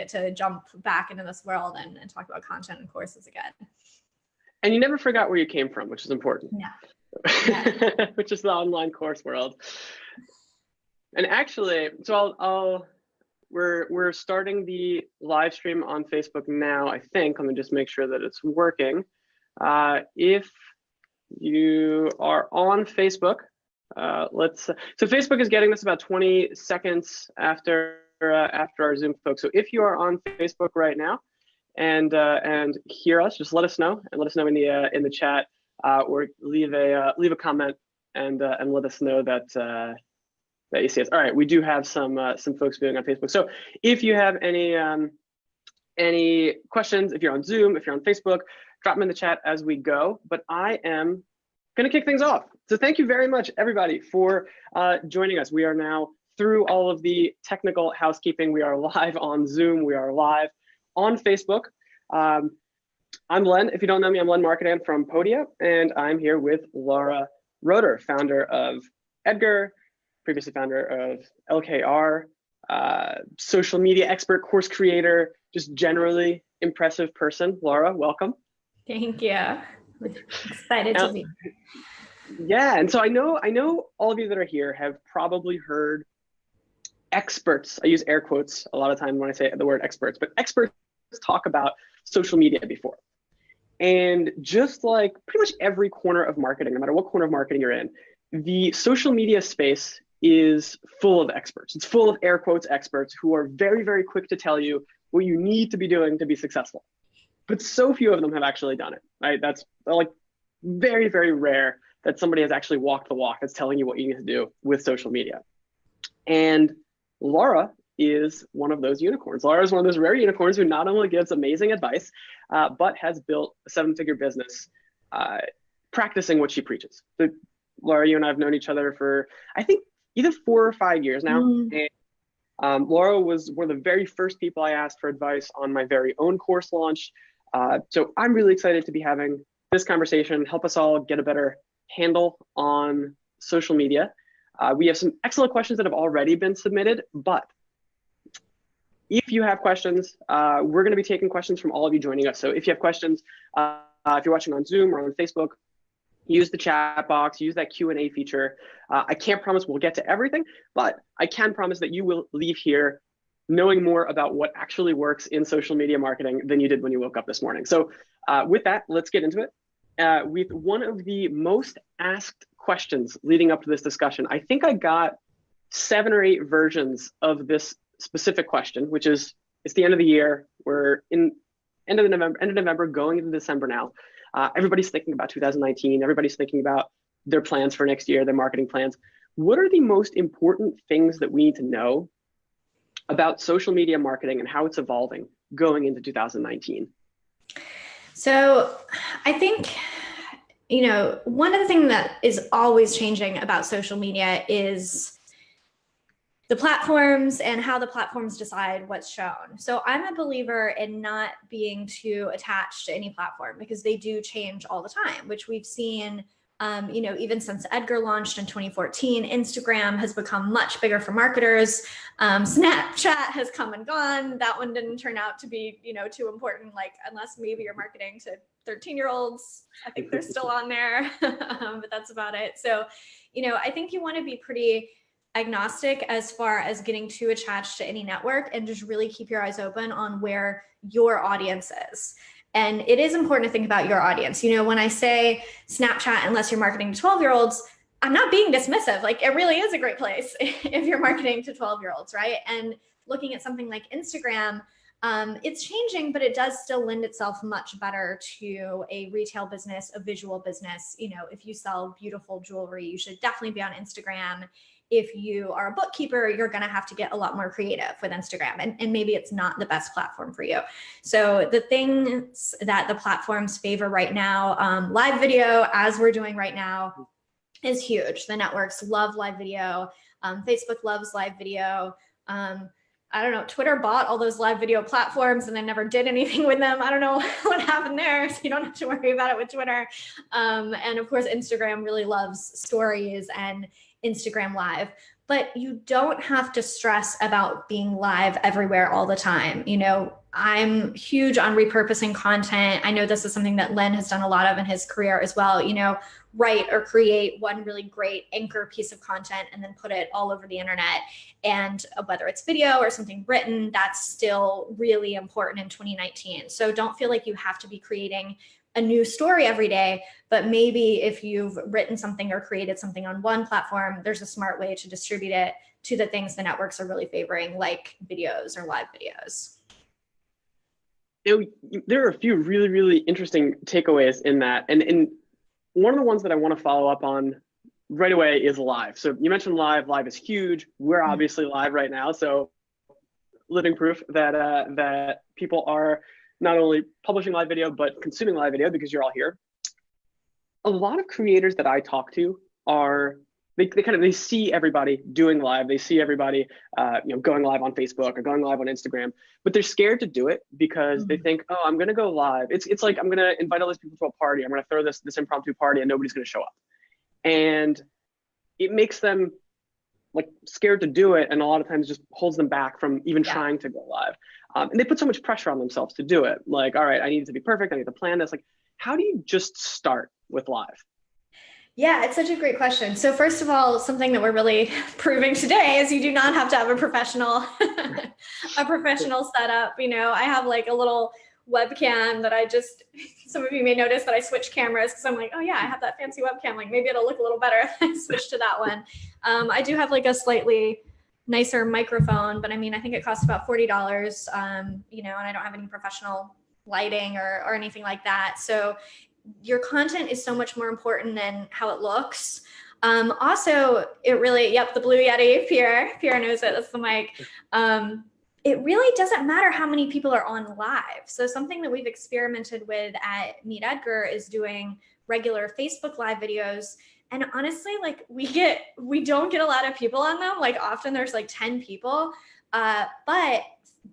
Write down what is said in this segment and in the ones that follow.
get to jump back into this world and talk about content and courses again. And you never forgot where you came from, which is important. Yeah. Which is the online course world. And actually, so we're starting the live stream on Facebook now, I think. Let me just make sure that it's working. If you are on Facebook, so Facebook is getting this about 20 seconds after our Zoom, folks. So if you are on Facebook right now and hear us, just let us know, and let us know in the chat, or leave a comment and let us know that you see us. All right, we do have some folks viewing on Facebook. So if you have any questions, if you're on Zoom, if you're on Facebook, drop them in the chat as we go. But I am going to kick things off. So thank you very much, everybody, for joining us. We are now through all of the technical housekeeping. We are live on Zoom. We are live on Facebook. I'm Len. If you don't know me, I'm Len Markidan from Podia, and I'm here with Laura Roeder, founder of Edgar, previously founder of LKR, social media expert, course creator, just generally impressive person. Laura, welcome. Thank you. Excited to be here. Yeah, and so I know all of you that are here have probably heard experts, I use air quotes a lot of time when I say the word experts, but experts talk about social media before. And just like pretty much every corner of marketing, no matter what corner of marketing you're in, the social media space is full of experts. It's full of air quotes experts who are very, very quick to tell you what you need to be doing to be successful. But so few of them have actually done it, right? That's like very, very rare that somebody has actually walked the walk that's telling you what you need to do with social media. And Laura is one of those unicorns. Laura is one of those rare unicorns who not only gives amazing advice, but has built a 7-figure business practicing what she preaches. So, Laura, you and I have known each other for, I think, either 4 or 5 years now. And Laura was one of the very first people I asked for advice on my very own course launch. So I'm really excited to be having this conversation, help us all get a better handle on social media. We have some excellent questions that have already been submitted, but if you have questions, we're going to be taking questions from all of you joining us. So if you have questions, if you're watching on Zoom or on Facebook, use the chat box, use that Q&A feature. I can't promise we'll get to everything, but I can promise that you will leave here knowing more about what actually works in social media marketing than you did when you woke up this morning. So with that, let's get into it. With one of the most asked questions leading up to this discussion, I think I got 7 or 8 versions of this specific question, which is, it's the end of the year. We're in end of November, going into December now. Everybody's thinking about 2019. Everybody's thinking about their plans for next year, their marketing plans. What are the most important things that we need to know about social media marketing and how it's evolving going into 2019? So I think, one of the things that is always changing about social media is the platforms and how the platforms decide what's shown. So I'm a believer in not being too attached to any platform, because they do change all the time, which we've seen, even since Edgar launched in 2014. Instagram has become much bigger for marketers. Snapchat has come and gone. That one didn't turn out to be, too important, unless maybe you're marketing to 13-year-olds. I think they're still on there, but that's about it. So, I think you want to be pretty agnostic as far as getting too attached to any network, and just really keep your eyes open on where your audience is. And it is important to think about your audience. When I say Snapchat, unless you're marketing to 12-year-olds, I'm not being dismissive. It really is a great place if you're marketing to 12-year-olds, right? And looking at something like Instagram, it's changing, but it does still lend itself much better to a retail business, a visual business. If you sell beautiful jewelry, you should definitely be on Instagram. If you are a bookkeeper, you're going to have to get a lot more creative with Instagram, and maybe it's not the best platform for you. So the things that the platforms favor right now, live video, as we're doing right now, is huge. The networks love live video. Facebook loves live video. I don't know, Twitter bought all those live video platforms and then never did anything with them. I don't know what happened there, so you don't have to worry about it with Twitter. And of course, Instagram really loves stories and Instagram Live. but you don't have to stress about being live everywhere all the time. You know, I'm huge on repurposing content. I know this is something that Len has done a lot of in his career as well. You know, write or create one really great anchor piece of content and then put it all over the internet. And whether it's video or something written, that's still really important in 2019. So don't feel like you have to be creating a new story every day, but maybe if you've written something or created something on one platform, there's a smart way to distribute it to the things the networks are really favoring, like videos or live videos. There are a few really, really interesting takeaways in that. And one of the ones that I want to follow up on right away is live. So you mentioned live. Live is huge. We're obviously live right now. So living proof that that people are not only publishing live video, but consuming live video because you're all here. A lot of creators that I talk to are, they see everybody doing live. They see everybody, going live on Facebook or going live on Instagram, but they're scared to do it because they think, oh, I'm going to go live. It's like, I'm going to invite all these people to a party. I'm going to throw this impromptu party and nobody's going to show up. And it makes them like scared to do it. And a lot of times just holds them back from even trying to go live. And they put so much pressure on themselves to do it. Like, all right, I need it to be perfect. I need to plan this. Like, how do you just start with live? Yeah, it's such a great question. So first of all, something that we're really proving today is you do not have to have a professional a professional setup. You know, I have like a little webcam that some of you may notice that I switch cameras because I'm like, oh yeah, I have that fancy webcam. Like maybe it'll look a little better if I switch to that one. I do have like a slightly nicer microphone, but I mean, I think it costs about $40, and I don't have any professional lighting or anything like that. So your content is so much more important than how it looks. Also, it really, the Blue Yeti, Pierre knows it, that's the mic. It really doesn't matter how many people are on live. So something that we've experimented with at MeetEdgar is doing regular Facebook live videos. And honestly, like we don't get a lot of people on them. Like often there's like 10 people. But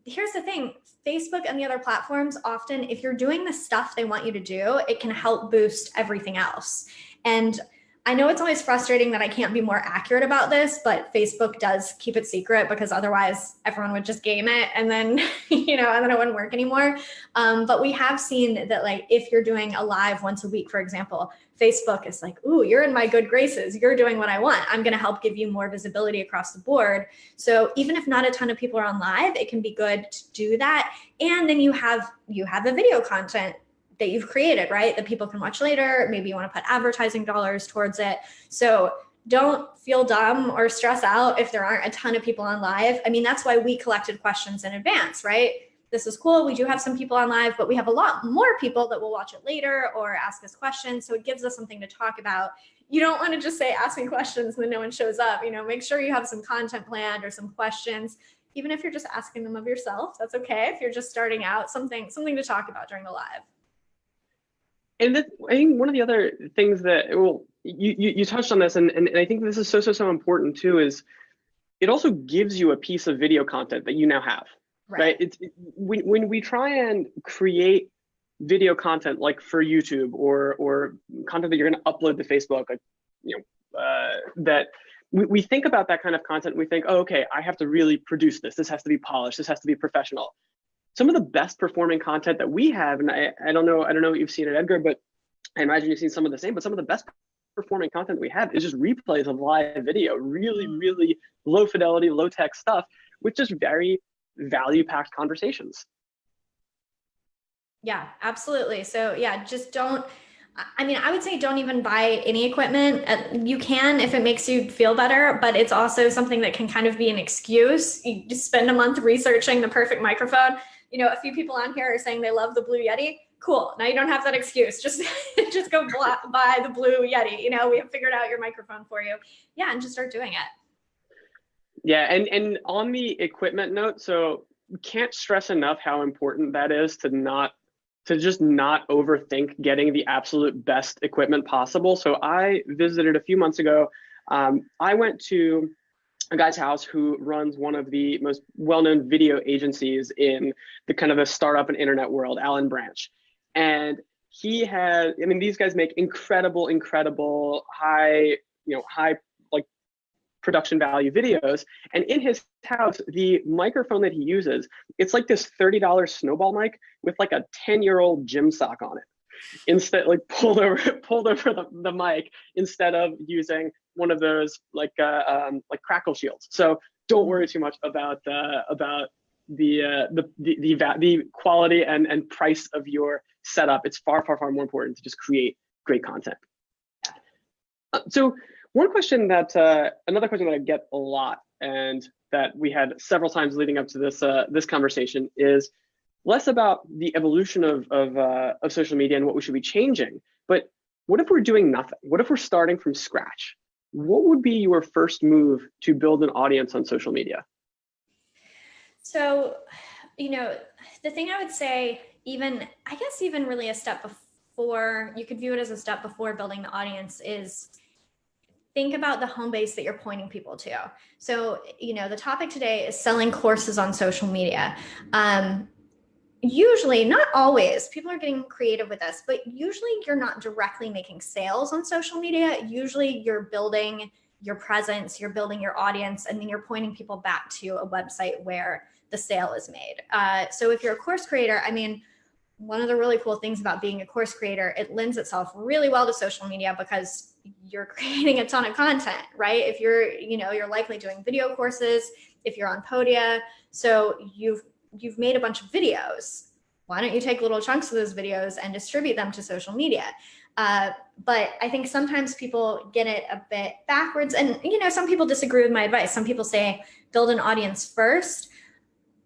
here's the thing, Facebook and the other platforms, often if you're doing the stuff they want you to do, it can help boost everything else. And I know it's always frustrating that I can't be more accurate about this, but Facebook does keep it secret because otherwise everyone would just game it and then, and then it wouldn't work anymore. But we have seen that like, if you're doing a live once a week, for example, Facebook is like, ooh, you're in my good graces. You're doing what I want. I'm going to help give you more visibility across the board. So even if not a ton of people are on live, it can be good to do that. And then you have the video content that you've created, right? That people can watch later. Maybe you want to put advertising dollars towards it. So don't feel dumb or stress out if there aren't a ton of people on live. I mean, that's why we collected questions in advance, right? This is cool. We do have some people on live, but we have a lot more people that will watch it later or ask us questions. So it gives us something to talk about. You don't want to just say, ask me questions and then no one shows up. Make sure you have some content planned or some questions. Even if you're just asking them of yourself, that's okay. If you're just starting out, something to talk about during the live. And I think one of the other things that, you touched on this, and I think this is so important too, is it also gives you a piece of video content that you now have, right? When we try and create video content like for YouTube or content that you're going to upload to Facebook, like, that we think about that kind of content. We think, oh, okay, I have to really produce this. This has to be polished. This has to be professional. Some of the best performing content that we have, and I don't know what you've seen at Edgar, but I imagine you've seen some of the same, but some of the best performing content that we have is just replays of live video, really, really low fidelity, low tech stuff, with just very value packed conversations. Yeah, absolutely. So yeah, just I would say don't even buy any equipment. You can if it makes you feel better, but it's also something that can kind of be an excuse. You just spend a month researching the perfect microphone. A few people on here are saying they love the Blue Yeti. Cool. Now you don't have that excuse. Just go buy the Blue Yeti. We have figured out your microphone for you. Yeah, and just start doing it. Yeah, and on the equipment note, so can't stress enough how important that is to just not overthink getting the absolute best equipment possible. So I visited a few months ago. I went to a guy's house who runs one of the most well-known video agencies in the kind of a startup and internet world, Alan Branch. And these guys make incredible high production value videos. And in his house, the microphone that he uses, it's like this $30 snowball mic with like a 10-year-old gym sock on it. Instead, like pulled over the mic instead of using one of those like crackle shields. So don't worry too much about the quality and price of your setup. It's far more important to just create great content. So another question that I get a lot, and that we had several times leading up to this conversation, is less about the evolution of social media and what we should be changing, but what if we're doing nothing? What if we're starting from scratch? What would be your first move to build an audience on social media? So, the thing I would say, even really a step before, you could view it as a step before building the audience, is think about the home base that you're pointing people to. So, the topic today is selling courses on social media. Usually, not always, people are getting creative with this, but usually you're not directly making sales on social media. Usually you're building your presence, you're building your audience, and then you're pointing people back to a website where the sale is made. So if you're a course creator, one of the really cool things about being a course creator, it lends itself really well to social media because you're creating a ton of content, right? If you're likely doing video courses, if you're on Podia, so you've made a bunch of videos. Why don't you take little chunks of those videos and distribute them to social media? But I think sometimes people get it a bit backwards. And, some people disagree with my advice. Some people say, build an audience first.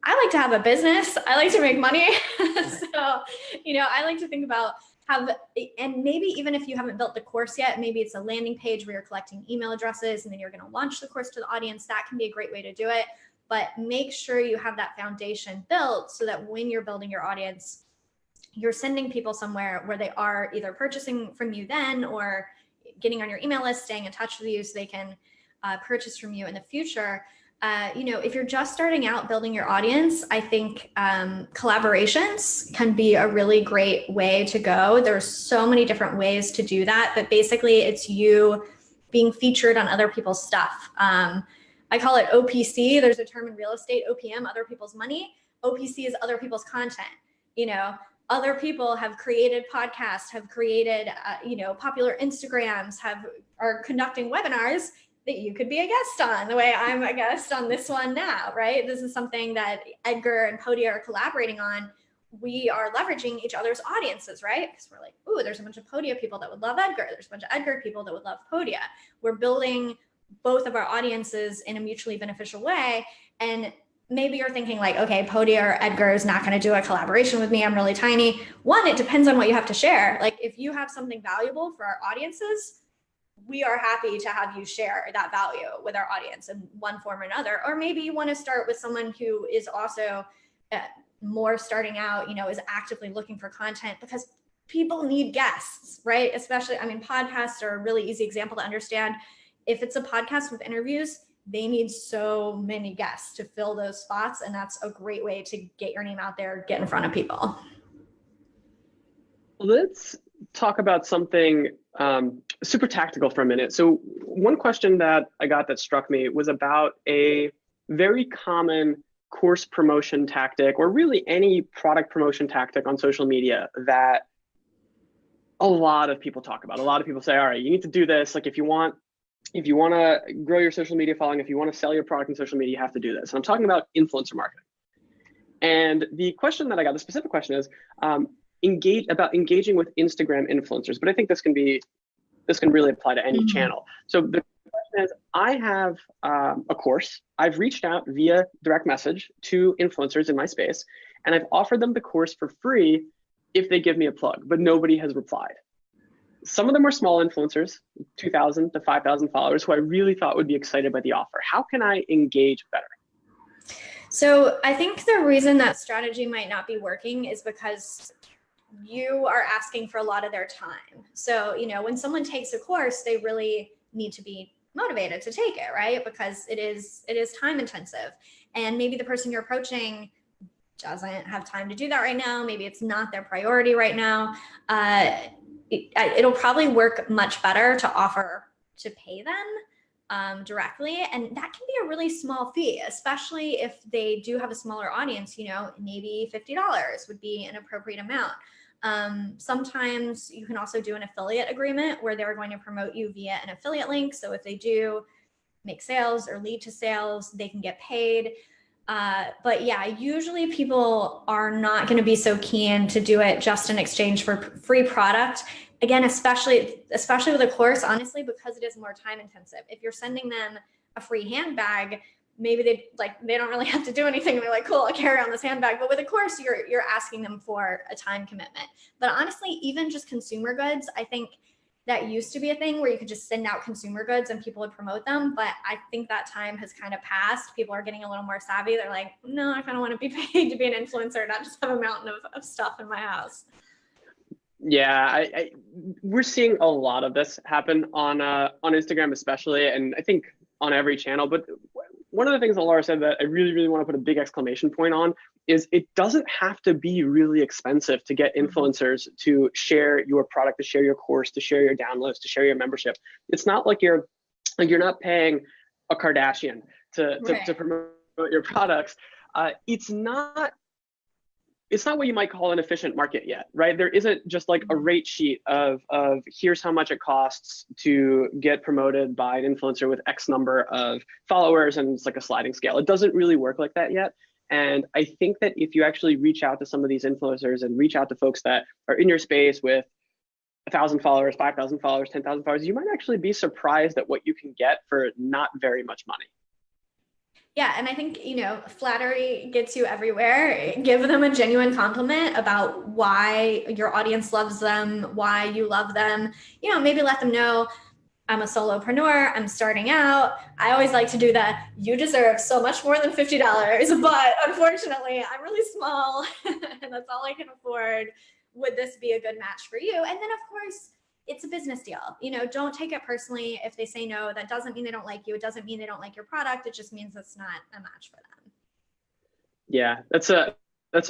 I like to have a business. I like to make money. So, I like to think about and maybe even if you haven't built the course yet, maybe it's a landing page where you're collecting email addresses and then you're going to launch the course to the audience. That can be a great way to do it. But make sure you have that foundation built so that when you're building your audience, you're sending people somewhere where they are either purchasing from you then or getting on your email list, staying in touch with you so they can purchase from you in the future. If you're just starting out building your audience, I think collaborations can be a really great way to go. There's so many different ways to do that, but basically it's you being featured on other people's stuff. I call it OPC. There's a term in real estate, OPM, other people's money. OPC is other people's content. Other people have created podcasts, have created, popular Instagrams, are conducting webinars that you could be a guest on, the way I'm a guest on this one now, right? This is something that Edgar and Podia are collaborating on. We are leveraging each other's audiences, right? Because we're like, ooh, there's a bunch of Podia people that would love Edgar. There's a bunch of Edgar people that would love Podia. We're building both of our audiences in a mutually beneficial way. And maybe you're thinking like, okay, Podia or Edgar is not going to do a collaboration with me. I'm really tiny. One, it depends on what you have to share. Like if you have something valuable for our audiences, we are happy to have you share that value with our audience in one form or another. Or maybe you want to start with someone who is also more starting out, is actively looking for content, because people need guests, right? Especially, podcasts are a really easy example to understand. If it's a podcast with interviews, they need so many guests to fill those spots. And that's a great way to get your name out there, get in front of people. Let's talk about something super tactical for a minute. So one question that I got that struck me was about a very common course promotion tactic, or really any product promotion tactic on social media that a lot of people talk about. A lot of people say, all right, you need to do this. Like if you want to grow your social media following, if you want to sell your product in social media, you have to do this. And I'm talking about influencer marketing. And the question that I got, the specific question is engaging with Instagram influencers. But I think this can really apply to any channel. So the question is, I have a course. I've reached out via direct message to influencers in my space, and I've offered them the course for free if they give me a plug, but nobody has replied. Some of them are small influencers, 2,000 to 5,000 followers, who I really thought would be excited by the offer. How can I engage better? So I think the reason that strategy might not be working is because you are asking for a lot of their time. So, when someone takes a course, they really need to be motivated to take it, right? Because it is time intensive. And maybe the person you're approaching doesn't have time to do that right now. Maybe it's not their priority right now. It'll probably work much better to offer to pay them directly. And that can be a really small fee, especially if they do have a smaller audience, maybe $50 would be an appropriate amount. Sometimes you can also do an affiliate agreement where they're going to promote you via an affiliate link. So if they do make sales or lead to sales, they can get paid. But yeah, usually people are not going to be so keen to do it just in exchange for free product. Again, especially with a course, honestly, because it is more time intensive. If you're sending them a free handbag, maybe they don't really have to do anything. They're like, cool, I'll carry on this handbag. But with a course, you're asking them for a time commitment. But honestly, even just consumer goods, I think that used to be a thing where you could just send out consumer goods and people would promote them. But I think that time has kind of passed. People are getting a little more savvy. They're like, no, I kind of want to be paid to be an influencer, not just have a mountain of stuff in my house. Yeah, we're seeing a lot of this happen on Instagram especially, and I think on every channel. But one of the things that Laura said that I really, really want to put a big exclamation point on is it doesn't have to be really expensive to get influencers to share your product, to share your course, to share your downloads, to share your membership. It's not like you're not paying a Kardashian to promote your products. It's not what you might call an efficient market yet, right? There isn't just like a rate sheet of here's how much it costs to get promoted by an influencer with X number of followers, and it's like a sliding scale. It doesn't really work like that yet. And I think that if you actually reach out to some of these influencers and reach out to folks that are in your space with 1,000 followers, 5,000 followers, 10,000 followers, you might actually be surprised at what you can get for not very much money. Yeah, and I think, flattery gets you everywhere. Give them a genuine compliment about why your audience loves them, why you love them. Maybe let them know, I'm a solopreneur, I'm starting out. I always like to do that. You deserve so much more than $50, but unfortunately, I'm really small and that's all I can afford. Would this be a good match for you? And then, of course, it's a business deal. Don't take it personally if they say no. That doesn't mean they don't like you. It doesn't mean they don't like your product. It just means it's not a match for them. Yeah, that's a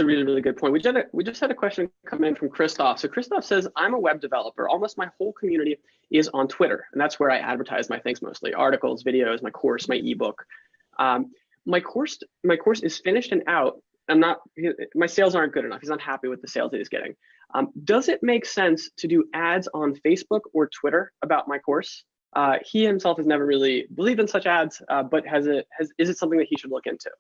really, really good point. We just had a question come in from Christoph. So Christoph says, I'm a web developer. Almost my whole community is on Twitter, and that's where I advertise my things mostly: articles, videos, my course, my ebook. My course is finished and out. My sales aren't good enough. He's not happy with the sales that he's getting. Does it make sense to do ads on Facebook or Twitter about my course? He himself has never really believed in such ads, but is it something that he should look into?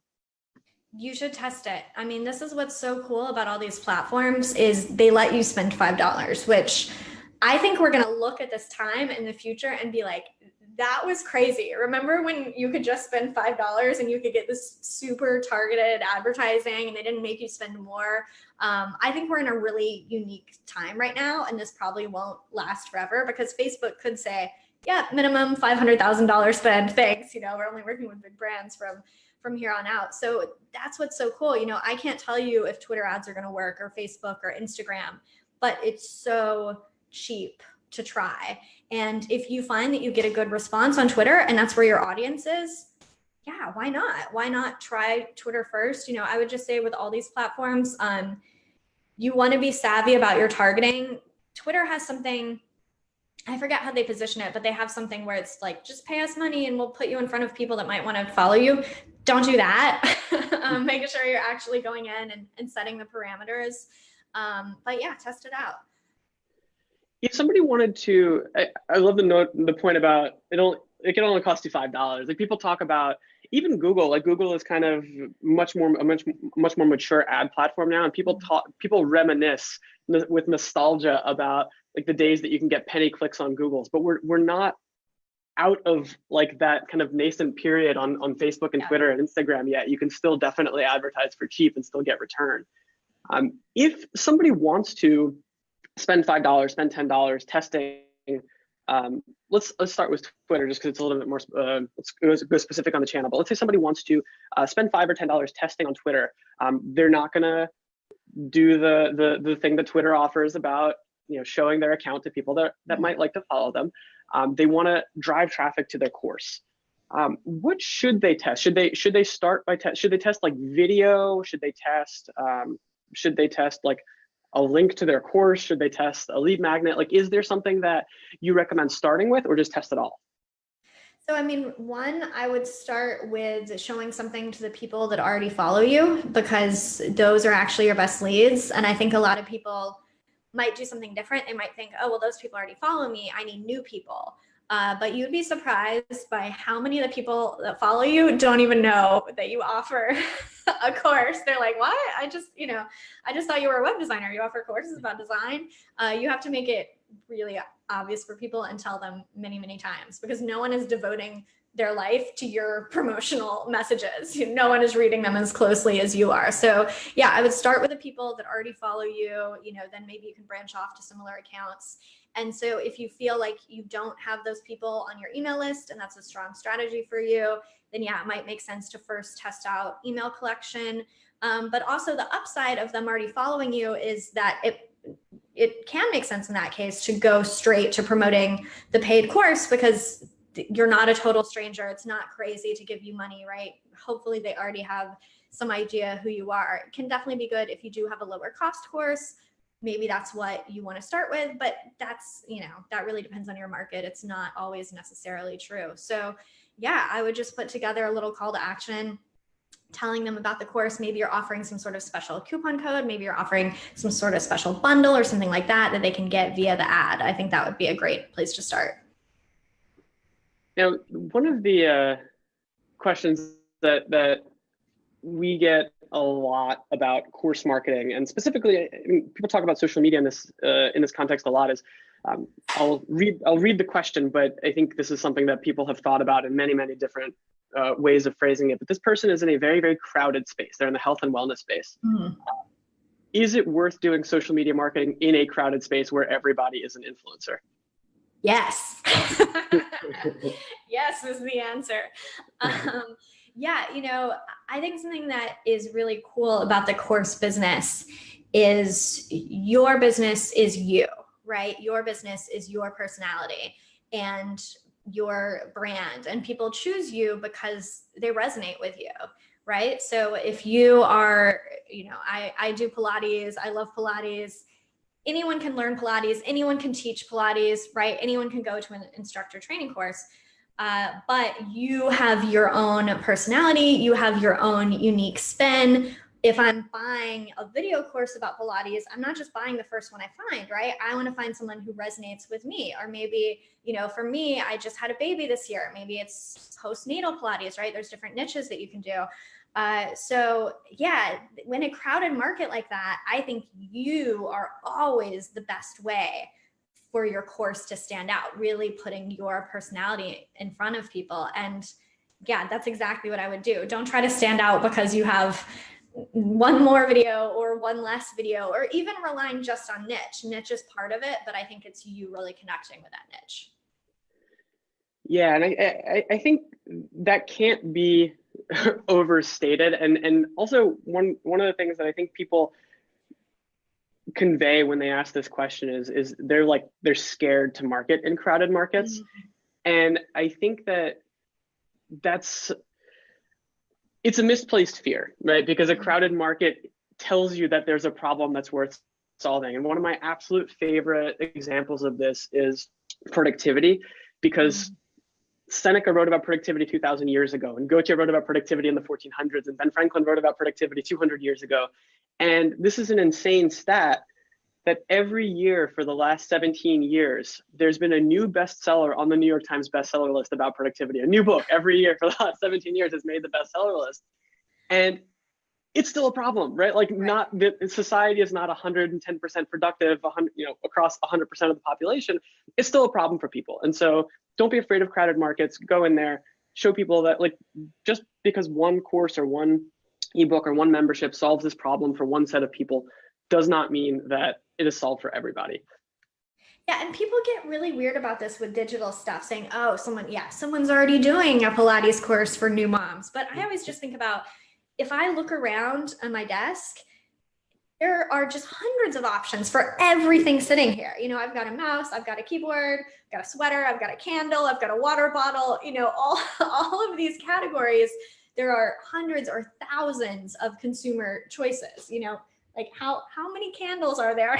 You should test it. I mean, this is what's so cool about all these platforms is they let you spend $5, which I think we're going to look at this time in the future and be like, that was crazy. Remember when you could just spend $5 and you could get this super targeted advertising and they didn't make you spend more? I think we're in a really unique time right now, and this probably won't last forever because Facebook could say, yeah, minimum $500,000 spend. Thanks. We're only working with big brands from here on out. So that's what's so cool. I can't tell you if Twitter ads are going to work or Facebook or Instagram, but it's so cheap to try. And if you find that you get a good response on Twitter and that's where your audience is, yeah, why not? Why not try Twitter first? I would just say with all these platforms, you want to be savvy about your targeting. Twitter has something, I forget how they position it, but they have something where it's like, just pay us money and we'll put you in front of people that might want to follow you. Don't do that. Making sure you're actually going in and setting the parameters. But yeah, test it out. If somebody wanted to, I love the point about it can only cost you $5. Like people talk about even Google, like Google is kind of a much more mature ad platform now, and people reminisce with nostalgia about like the days that you can get penny clicks on Google's, but we're not out of like that kind of nascent period on Facebook and Twitter and Instagram yet. You can still definitely advertise for cheap and still get return. If somebody wants to spend $5, spend $10 testing, let's start with Twitter just because it's a little bit more, let's go specific on the channel, but let's say somebody wants to spend $5 or $10 testing on Twitter. They're not gonna do the thing that Twitter offers about showing their account to people that might like to follow them. They want to drive traffic to their course. What should they test? Should they start by should they test like video? Should they test like a link to their course? Should they test a lead magnet? Like, is there something that you recommend starting with, or just test it all? So, I mean, one, I would start with showing something to the people that already follow you, because those are actually your best leads. And I think a lot of people might do something different. They might think, oh, well, those people already follow me. I need new people. But you'd be surprised by how many of the people that follow you don't even know that you offer a course. They're like, what? I just thought you were a web designer. You offer courses about design. You have to make it really obvious for people and tell them many, many times, because no one is devoting their life to your promotional messages. No one is reading them as closely as you are. So yeah, I would start with the people that already follow you, then maybe you can branch off to similar accounts. And so if you feel like you don't have those people on your email list and that's a strong strategy for you, then yeah, it might make sense to first test out email collection. But also the upside of them already following you is that it can make sense in that case to go straight to promoting the paid course, because you're not a total stranger. It's not crazy to give you money, right? Hopefully they already have some idea who you are. It can definitely be good if you do have a lower cost course. Maybe that's what you want to start with, but that's, that really depends on your market. It's not always necessarily true. So yeah, I would just put together a little call to action, telling them about the course. Maybe you're offering some sort of special coupon code. Maybe you're offering some sort of special bundle or something like that they can get via the ad. I think that would be a great place to start. Now, one of the questions that we get a lot about course marketing, and specifically, I mean, people talk about social media in this context a lot, is I'll read the question, but I think this is something that people have thought about in many, many different ways of phrasing it. But this person is in a very, very crowded space. They're in the health and wellness space. Mm-hmm. Is it worth doing social media marketing in a crowded space where everybody is an influencer? Yes. Yes is the answer. Yeah, I think something that is really cool about the course business is your business is you, right? Your business is your personality and your brand, and people choose you because they resonate with you, right? So if you are, I do Pilates, I love Pilates. Anyone can learn Pilates, anyone can teach Pilates, right? Anyone can go to an instructor training course. But you have your own personality, you have your own unique spin. If I'm buying a video course about Pilates, I'm not just buying the first one I find, right? I want to find someone who resonates with me. Or maybe, for me, I just had a baby this year. Maybe it's postnatal Pilates, right? There's different niches that you can do. So yeah, when a crowded market like that, I think you are always the best way for your course to stand out, really putting your personality in front of people. And yeah, that's exactly what I would do. Don't try to stand out because you have one more video or one less video, or even relying just on niche. Niche is part of it, but I think it's you really connecting with that niche. Yeah, and I think that can't be overstated. And also one of the things that I think people convey when they ask this question is they're scared to market in crowded markets. Mm-hmm. And I think it's a misplaced fear, right? Because a crowded market tells you that there's a problem that's worth solving. And one of my absolute favorite examples of this is productivity, because Seneca wrote about productivity 2,000 years ago, and Goethe wrote about productivity in the 1400s, and Ben Franklin wrote about productivity 200 years ago. And this is an insane stat that every year for the last 17 years, there's been a new bestseller on the New York Times bestseller list about productivity. A new book every year for the last 17 years has made the bestseller list. And it's still a problem, right? Like, not that society is not 110% productive, across 100% of the population. It's still a problem for people. And so don't be afraid of crowded markets. Go in there, show people that, like, just because one course or one ebook or one membership solves this problem for one set of people does not mean that it is solved for everybody. Yeah, and people get really weird about this with digital stuff, saying, oh, someone's already doing a Pilates course for new moms. But I always just think about, if I look around on my desk, there are just hundreds of options for everything sitting here. I've got a mouse, I've got a keyboard, I've got a sweater, I've got a candle, I've got a water bottle, all of these categories. There are hundreds or thousands of consumer choices, like how many candles are there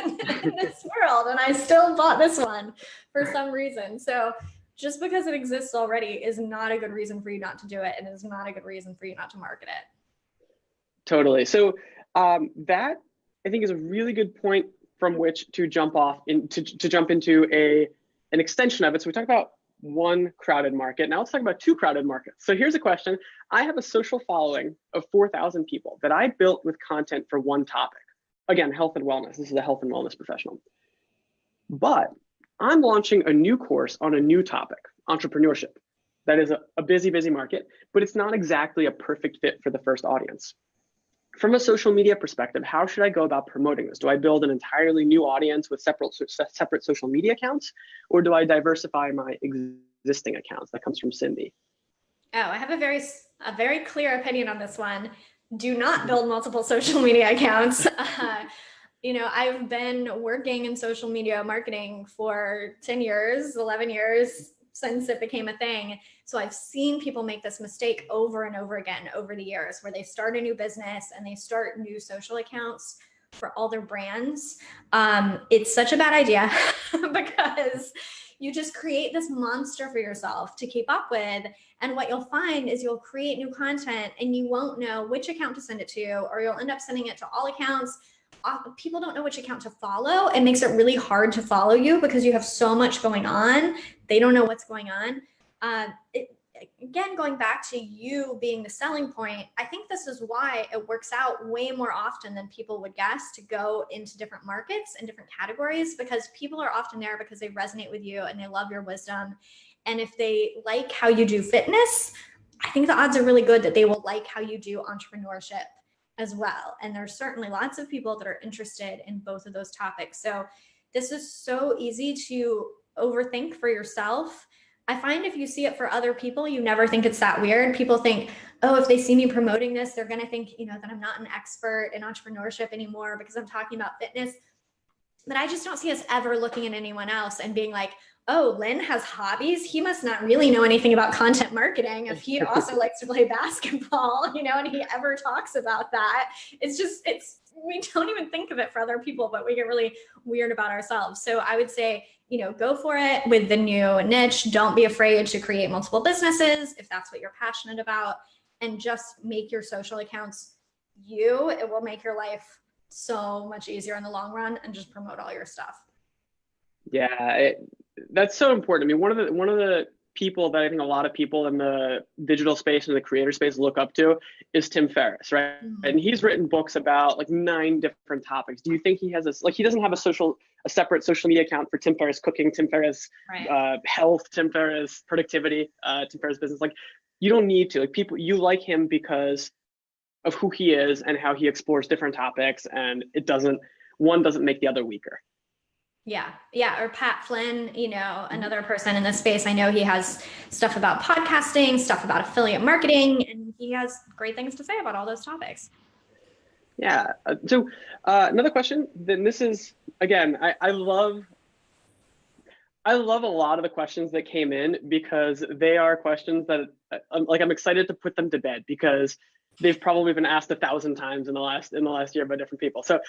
in this world? And I still bought this one for some reason. So just because it exists already is not a good reason for you not to do it, and is not a good reason for you not to market it. Totally. So that I think is a really good point from which to jump off to jump into an extension of it. So we talked about one crowded market. Now let's talk about two crowded markets. So here's a question. I have a social following of 4,000 people that I built with content for one topic. Again, health and wellness. This is a health and wellness professional. But I'm launching a new course on a new topic, entrepreneurship. That is a busy, busy market, but it's not exactly a perfect fit for the first audience. From a social media perspective, how should I go about promoting this? Do I build an entirely new audience with separate social media accounts, or do I diversify my existing accounts? That comes from Cindy. Oh, I have a very clear opinion on this one. Do not build multiple social media accounts. I've been working in social media marketing for 10 years, 11 years since it became a thing. So I've seen people make this mistake over and over again over the years, where they start a new business and they start new social accounts for all their brands. It's such a bad idea because you just create this monster for yourself to keep up with. And what you'll find is you'll create new content and you won't know which account to send it to, or you'll end up sending it to all accounts. People don't know which account to follow. It makes it really hard to follow you because you have so much going on. They don't know what's going on. Again, going back to you being the selling point, I think this is why it works out way more often than people would guess to go into different markets and different categories, because people are often there because they resonate with you and they love your wisdom. And if they like how you do fitness, I think the odds are really good that they will like how you do entrepreneurship as well. And there's certainly lots of people that are interested in both of those topics. So this is so easy to overthink for yourself. I find if you see it for other people, you never think it's that weird. People think, oh, if they see me promoting this, they're going to think, that I'm not an expert in entrepreneurship anymore because I'm talking about fitness. But I just don't see us ever looking at anyone else and being like, oh, Lynn has hobbies. He must not really know anything about content marketing if he also likes to play basketball, and he ever talks about that. We don't even think of it for other people, but we get really weird about ourselves. So I would say, go for it with the new niche. Don't be afraid to create multiple businesses if that's what you're passionate about, and just make your social accounts you. It will make your life so much easier in the long run, and just promote all your stuff. Yeah, that's so important. I mean, one of the people that I think a lot of people in the digital space and the creator space look up to is Tim Ferriss, right? Mm-hmm. And he's written books about like 9 different topics. Do you think he has he doesn't have a separate social media account for Tim Ferriss cooking, Tim Ferriss health, Tim Ferriss productivity, Tim Ferriss business? Like, you don't need to. Like, you like him because of who he is and how he explores different topics, and one doesn't make the other weaker. Yeah. Or Pat Flynn, another person in this space. I know he has stuff about podcasting, stuff about affiliate marketing, and he has great things to say about all those topics. Yeah. So another question, then this is, again, I love a lot of the questions that came in, because they are questions that I'm excited to put them to bed, because they've probably been asked 1,000 times in the last year by different people. So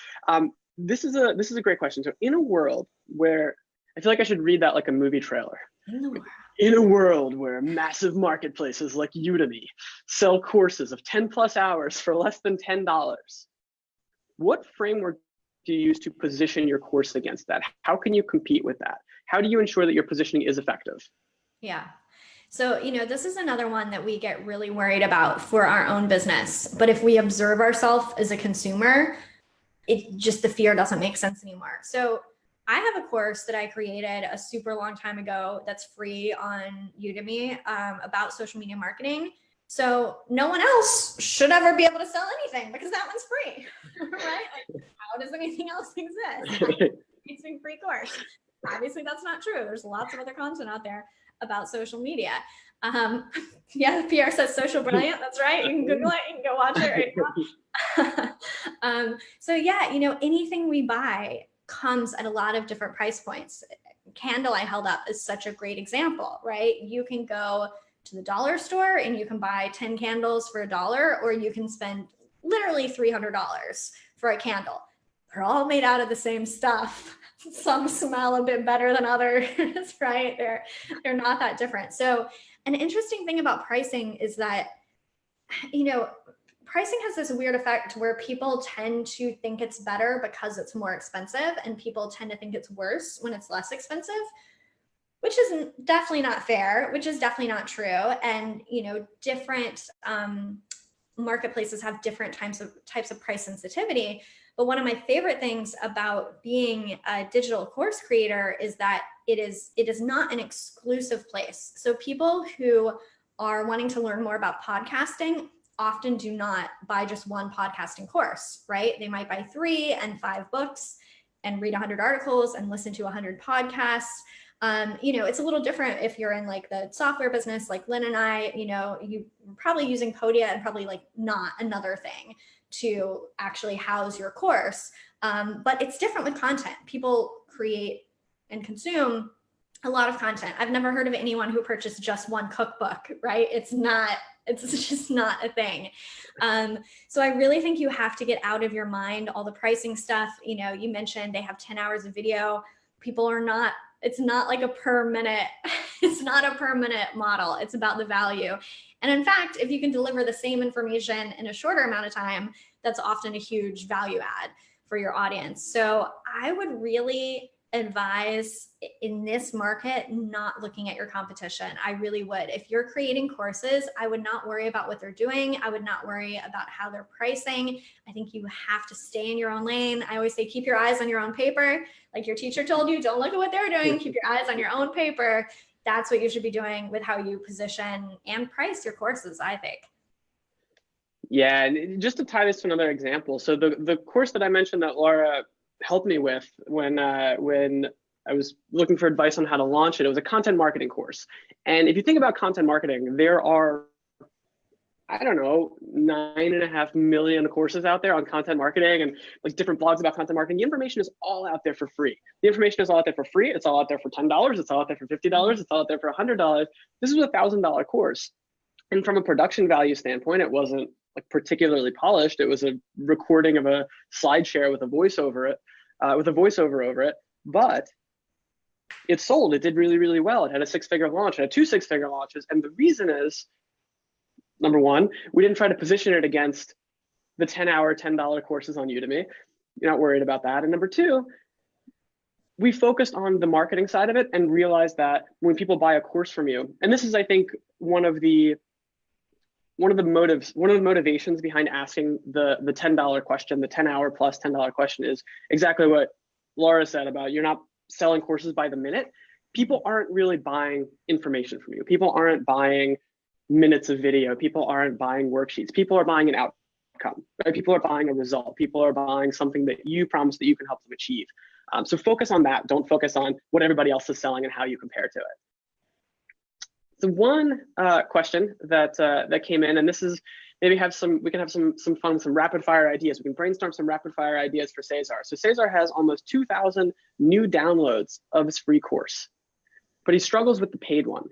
this is a great question. So in a world where, I feel like I should read that like a movie trailer. In a world where massive marketplaces like Udemy sell courses of 10+ hours for less than $10, what framework do you use to position your course against that? How can you compete with that? How do you ensure that your positioning is effective? Yeah. So, this is another one that we get really worried about for our own business. But if we observe ourselves as a consumer, the fear doesn't make sense anymore. So I have a course that I created a super long time ago that's free on Udemy about social media marketing. So no one else should ever be able to sell anything because that one's free, right? Like, how does anything else exist? It's a free course. Obviously, that's not true. There's lots of other content out there about social media. Pierre says social brilliant. That's right. You can Google it. You can go watch it right now. So anything we buy comes at a lot of different price points. Candle I held up is such a great example, right? You can go to the dollar store and you can buy 10 candles for $1, or you can spend literally $300 for a candle. They're all made out of the same stuff some smell a bit better than others, right? They're not that different. So an interesting thing about pricing is that, pricing has this weird effect where people tend to think it's better because it's more expensive, and people tend to think it's worse when it's less expensive, which is definitely not fair, which is definitely not true. And, different marketplaces have different types of price sensitivity. But one of my favorite things about being a digital course creator is that it is not an exclusive place. So people who are wanting to learn more about podcasting often do not buy just one podcasting course, right? They might buy 3 and 5 books and read 100 articles and listen to 100 podcasts. It's a little different if you're in like the software business, like Lynn and I, you're probably using Podia and probably like not another thing to actually house your course. But it's different with content. People create and consume a lot of content. I've never heard of anyone who purchased just one cookbook, right? It's just not a thing. So I really think you have to get out of your mind all the pricing stuff. You mentioned they have 10 hours of video. It's not like a per minute, it's not a per minute model. It's about the value. And in fact, if you can deliver the same information in a shorter amount of time, that's often a huge value add for your audience. So I would really advise in this market not looking at your competition. I really would. If you're creating courses, I would not worry about what they're doing. I would not worry about how they're pricing. I think you have to stay in your own lane. I always say keep your eyes on your own paper. Like your teacher told you, don't look at what they're doing. Keep your eyes on your own paper. That's what you should be doing with how you position and price your courses, I think. Yeah, and just to tie this to another example, so the course that I mentioned that Laura helped me with when I was looking for advice on how to launch it, it was a content marketing course. And if you think about content marketing, there are, I don't know, 9.5 million courses out there on content marketing and like different blogs about content marketing. The information is all out there for free. The information is all out there for free. It's all out there for $10. It's all out there for $50. It's all out there for $100. This is a $1,000 course. And from a production value standpoint, it wasn't like particularly polished. It was a recording of a SlideShare with a voiceover over it, but it sold. It did really, really well. It had a 6-figure launch. It had 2 6-figure launches. And the reason is, number one, we didn't try to position it against the 10-hour, $10 courses on Udemy. You're not worried about that. And number two, we focused on the marketing side of it and realized that when people buy a course from you, and this is, I think, one of the motivations behind asking the $10 question, the 10-hour plus $10 question, is exactly what Laura said about you're not selling courses by the minute. People aren't really buying information from you. People aren't buying minutes of video. People aren't buying worksheets. People are buying an outcome, right? People are buying a result. People are buying something that you promise that you can help them achieve. So focus on that. Don't focus on what everybody else is selling and how you compare to it. So one question that came in, and this is maybe we can have some fun, some rapid fire ideas. We can brainstorm some rapid fire ideas for Cesar. So Cesar has almost 2,000 new downloads of his free course, but he struggles with the paid one.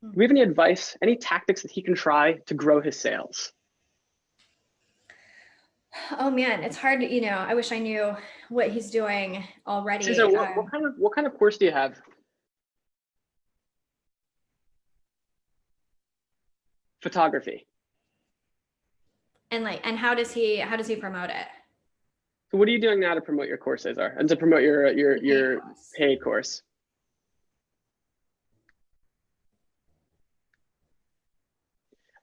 Do we have any advice, any tactics that he can try to grow his sales? Oh man, it's hard to, I wish I knew what he's doing already. Cesar, what kind of course do you have? Photography. And how does he promote it? So what are you doing now to promote your course, Cesar, and to promote your paid course?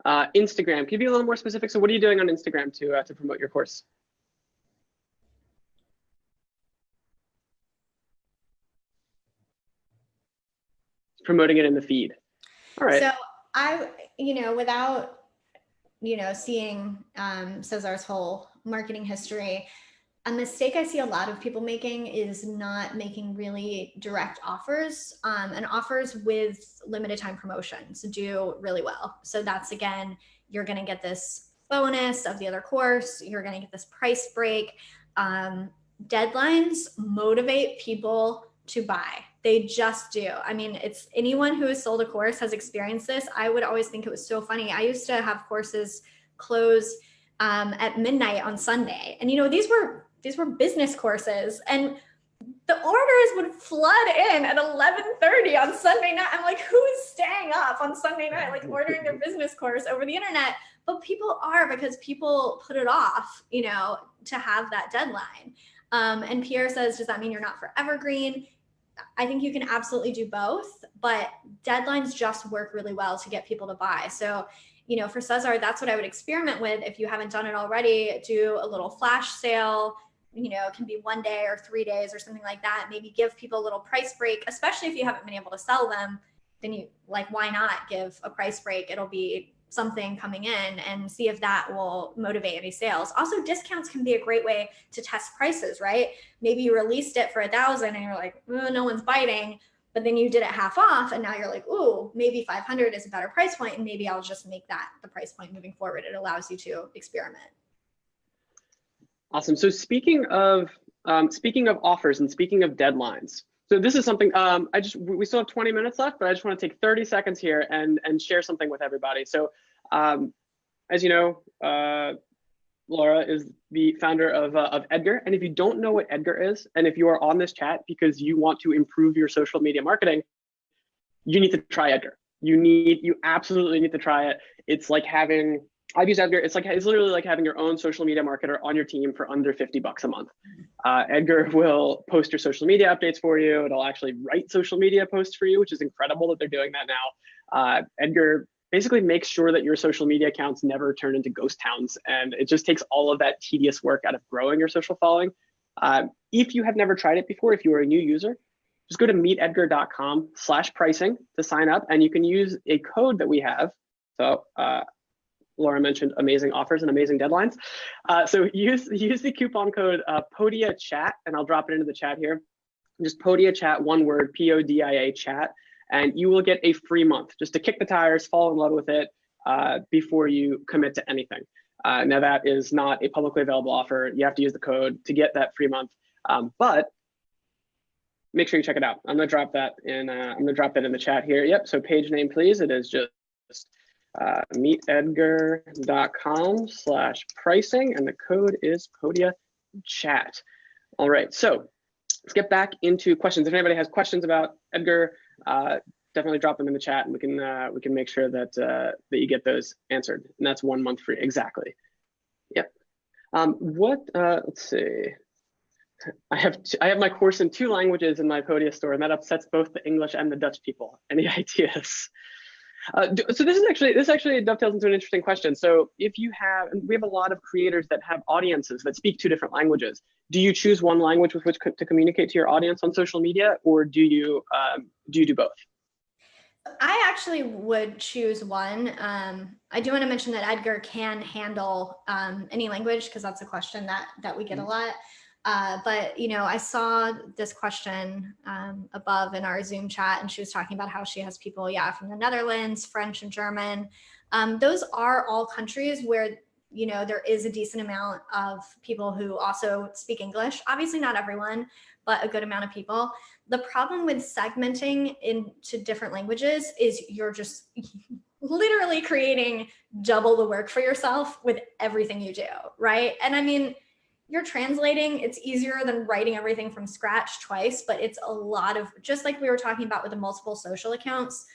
Instagram. Can you be a little more specific? So what are you doing on Instagram to promote your course? Promoting it in the feed. All right. So I, without, seeing Cesar's whole marketing history, a mistake I see a lot of people making is not making really direct offers, and offers with limited time promotions do really well. So that's, again, you're going to get this bonus of the other course. You're going to get this price break. Deadlines motivate people to buy. They just do. I mean, it's anyone who has sold a course has experienced this. I would always think it was so funny. I used to have courses close at midnight on Sunday. And, these were business courses. And the orders would flood in at 11:30 on Sunday night. I'm like, who is staying up on Sunday night, like ordering their business course over the internet? But people are, because people put it off, you know, to have that deadline. And Pierre says, does that mean you're not for evergreen? I think you can absolutely do both, but deadlines just work really well to get people to buy. So, you know, for Cesar, that's what I would experiment with. If you haven't done it already, do a little flash sale. You know, it can be 1 day or 3 days or something like that. Maybe give people a little price break, especially if you haven't been able to sell them. Then you, like, why not give a price break? It'll be something coming in, and see if that will motivate any sales. Also, discounts can be a great way to test prices, right? Maybe you released it for 1,000 and you're like, oh, no one's biting, but then you did it half off and now you're like, ooh, maybe 500 is a better price point, and maybe I'll just make that the price point moving forward. It allows you to experiment. Awesome. So speaking of offers and speaking of deadlines, so this is something we still have 20 minutes left, but I just want to take 30 seconds here and share something with everybody. So as you know, Laura is the founder of Edgar. And if you don't know what Edgar is, and if you are on this chat because you want to improve your social media marketing, you need to try Edgar. You absolutely need to try it. It's like having, I've used Edgar. It's literally like having your own social media marketer on your team for under $50 a month. Edgar will post your social media updates for you. It'll actually write social media posts for you, which is incredible that they're doing that now. Edgar basically makes sure that your social media accounts never turn into ghost towns. And it just takes all of that tedious work out of growing your social following. If you have never tried it before, if you are a new user, just go to meetedgar.com/pricing to sign up, and you can use a code that we have. So Laura mentioned amazing offers and amazing deadlines. So use the coupon code PODIACHAT, and I'll drop it into the chat here. Just PODIACHAT, one word, PODIA chat, and you will get a free month just to kick the tires, fall in love with it before you commit to anything. Now that is not a publicly available offer. You have to use the code to get that free month, but make sure you check it out. I'm gonna drop that in. I'm gonna drop that in the chat here. Yep. So page name, please. It is just meetedgar.com/pricing, and the code is PODIACHAT. All right, so let's get back into questions. If anybody has questions about Edgar, definitely drop them in the chat, and we can make sure that that you get those answered. And that's 1 month free, exactly. Yep. Let's see. I have my course in 2 languages in my Podia store, and that upsets both the English and the Dutch people. Any ideas? So this actually dovetails into an interesting question. So if you have, and we have a lot of creators that have audiences that speak 2 different languages. Do you choose one language with which to communicate to your audience on social media, or do you do both? I actually would choose one. I do want to mention that Edgar can handle any language, because that's a question that we get a lot. But, you know, I saw this question above in our Zoom chat, and she was talking about how she has people, from the Netherlands, French, and German. Those are all countries where, you know, there is a decent amount of people who also speak English. Obviously not everyone, but a good amount of people. The problem with segmenting into different languages is you're just literally creating double the work for yourself with everything you do, right? And I mean, you're translating, it's easier than writing everything from scratch twice, but it's a lot of, just like we were talking about with the multiple social accounts,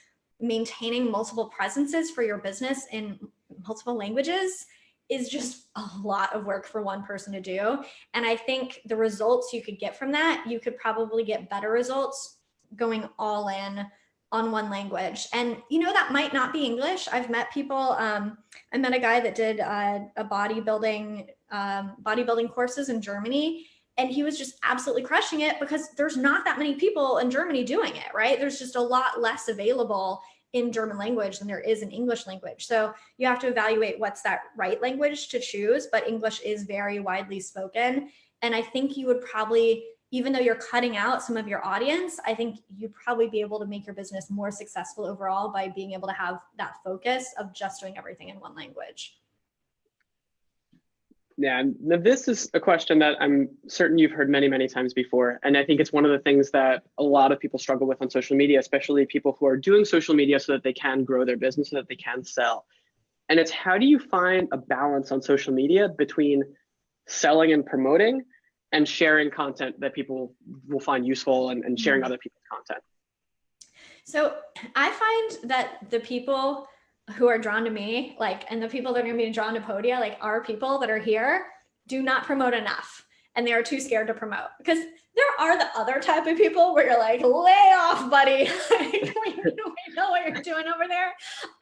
maintaining multiple presences for your business in multiple languages is just a lot of work for one person to do. And I think the results you could get from that, you could probably get better results going all in on one language. And, you know, that might not be English. I've met people, I met a guy that did a bodybuilding courses in Germany, and he was just absolutely crushing it because there's not that many people in Germany doing it, right? There's just a lot less available in German language than there is in English language. So you have to evaluate what's that right language to choose, but English is very widely spoken. And I think you would probably, even though you're cutting out some of your audience, I think you'd probably be able to make your business more successful overall by being able to have that focus of just doing everything in one language. Yeah, now this is a question that I'm certain you've heard many, many times before. And I think it's one of the things that a lot of people struggle with on social media, especially people who are doing social media so that they can grow their business, so that they can sell. And it's, how do you find a balance on social media between selling and promoting and sharing content that people will find useful, and sharing other people's content? So I find that the people who are drawn to me, like, and the people that are going to be drawn to Podia, like, are people that are here, do not promote enough, and they are too scared to promote. Because there are the other type of people where you're like, lay off, buddy. we know what you're doing over there.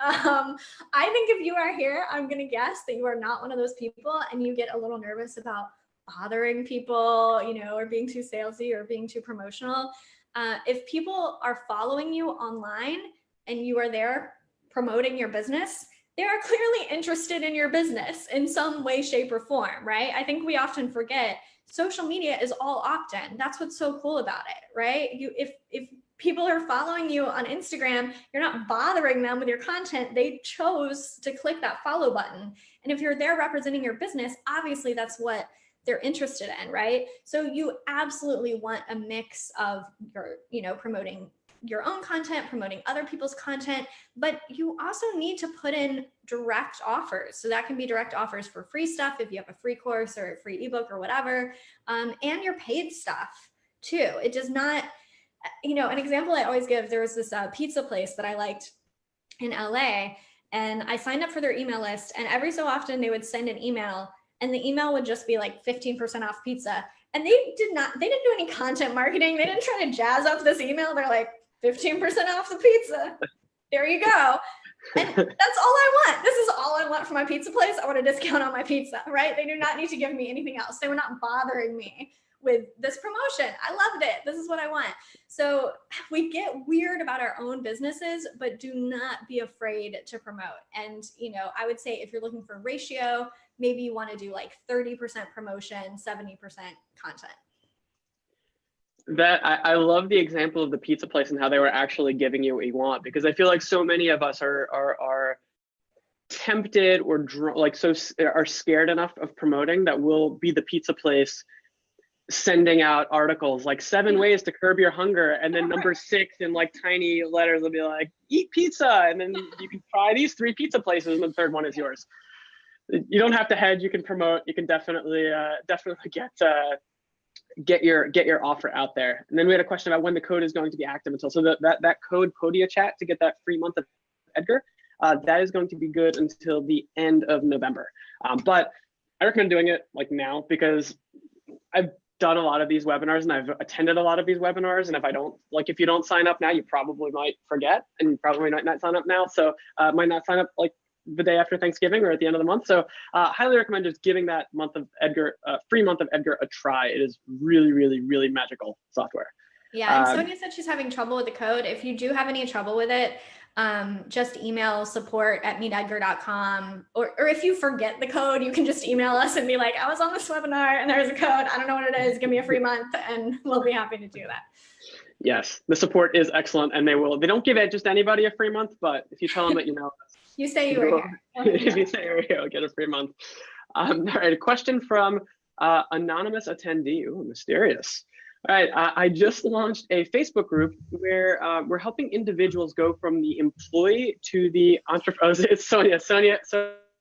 I think if you are here, I'm going to guess that you are not one of those people, and you get a little nervous about bothering people, you know, or being too salesy or being too promotional. If people are following you online and you are there promoting your business, they are clearly interested in your business in some way, shape, or form, right? I think we often forget social media is all opt-in. That's what's so cool about it, right? If people are following you on Instagram, you're not bothering them with your content. They chose to click that follow button. And if you're there representing your business, obviously that's what they're interested in, right? So you absolutely want a mix of your, you know, promoting your own content, promoting other people's content, but you also need to put in direct offers. So that can be direct offers for free stuff if you have a free course or a free ebook or whatever, and your paid stuff too. It does not, you know, an example I always give, there was this pizza place that I liked in LA, and I signed up for their email list, and every so often they would send an email, and the email would just be like 15% off pizza. And they didn't do any content marketing. They didn't try to jazz up this email. They're like, 15% off the pizza. There you go. And that's all I want. This is all I want from my pizza place. I want a discount on my pizza, right? They do not need to give me anything else. They were not bothering me with this promotion. I loved it. This is what I want. So we get weird about our own businesses, but do not be afraid to promote. And, you know, I would say if you're looking for ratio, maybe you want to do like 30% promotion, 70% content. That I love the example of the pizza place and how they were actually giving you what you want, because I feel like so many of us are tempted or are scared enough of promoting that we'll be the pizza place sending out articles like 7 ways to curb your hunger, and then number 6 in like tiny letters will be like, eat pizza, and then you can try these 3 pizza places, and the third one is yours. You don't have to hedge. You can promote. You can definitely get your offer out there. And then we had a question about when the code is going to be active until. So that code Podia chat to get that free month of Edgar, that is going to be good until the end of November. But I recommend doing it like now, because I've done a lot of these webinars and I've attended a lot of these webinars. And if you don't sign up now, you probably might forget, and you probably might not sign up now. So might not sign up like the day after Thanksgiving or at the end of the month. So highly recommend just giving that month of Edgar, free month of Edgar, a try. It is really, really, really magical software. Yeah, and Sonia said she's having trouble with the code. If you do have any trouble with it, just email support@meetedgar.com, or if you forget the code, you can just email us and be like, I was on this webinar and there's a code, I don't know what it is, give me a free month, and we'll be happy to do that. Yes, the support is excellent, and they don't give it just anybody a free month, but if you tell them that you know you say you were here. If you say you were here, get a free month. All right, a question from anonymous attendee. Ooh, mysterious. All right, I just launched a Facebook group where we're helping individuals go from the employee to the entrepreneur. Oh, it's Sonia. Sonia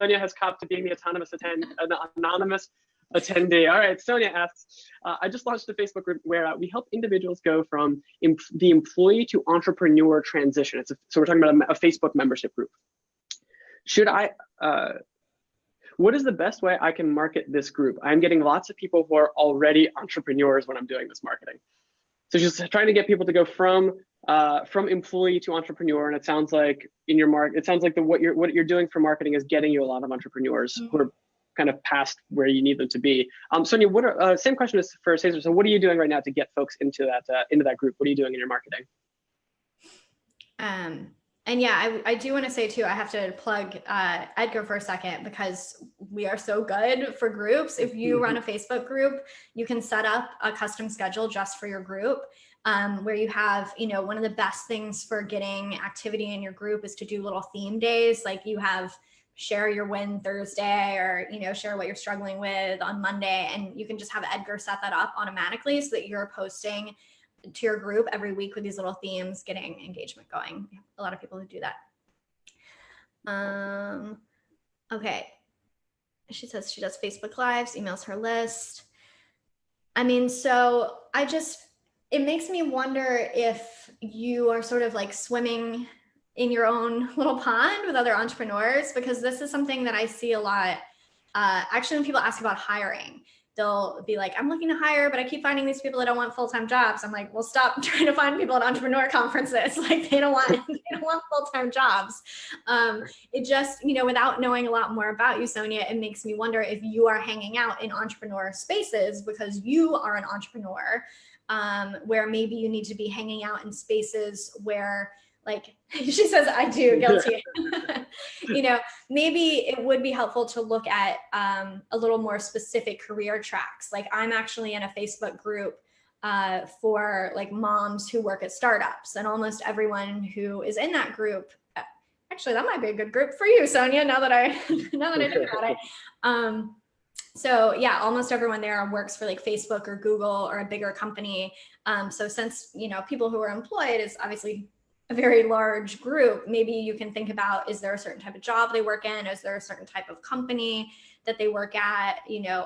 has copped to being the anonymous attendee. All right, Sonia asks, I just launched a Facebook group where we help individuals go from the employee to entrepreneur transition. So we're talking about a Facebook membership group. What is the best way I can market this group? I'm getting lots of people who are already entrepreneurs when I'm doing this marketing. So just trying to get people to go from employee to entrepreneur. And it sounds like what you're doing for marketing is getting you a lot of entrepreneurs who are kind of past where you need them to be. Sonia, same question is for Cesar. So what are you doing right now to get folks into that group? What are you doing in your marketing? And yeah, I do want to say too, I have to plug Edgar for a second, because we are so good for groups. If you run a Facebook group, you can set up a custom schedule just for your group, where you have, one of the best things for getting activity in your group is to do little theme days. Like you have share your win Thursday, or, share what you're struggling with on Monday. And you can just have Edgar set that up automatically so that you're posting to your group every week with these little themes, getting engagement going. A lot of people who do that. Okay. She says she does Facebook Lives, emails her list. I mean, so it makes me wonder if you are sort of like swimming in your own little pond with other entrepreneurs, because this is something that I see a lot. Actually, when people ask about hiring, they'll be like, I'm looking to hire, but I keep finding these people that don't want full-time jobs. I'm like, well, stop trying to find people at entrepreneur conferences. Like they don't want full-time jobs. It just, without knowing a lot more about you, Sonia, it makes me wonder if you are hanging out in entrepreneur spaces because you are an entrepreneur, where maybe you need to be hanging out in spaces where, like she says, I do, guilty. Maybe it would be helpful to look at a little more specific career tracks. Like I'm actually in a Facebook group for like moms who work at startups, and almost everyone who is in that group, actually that might be a good group for you, Sonia, now that I think about it. So yeah, almost everyone there works for like Facebook or Google or a bigger company. So since, people who are employed is obviously a very large group, maybe you can think about, is there a certain type of job they work in? Is there a certain type of company that they work at?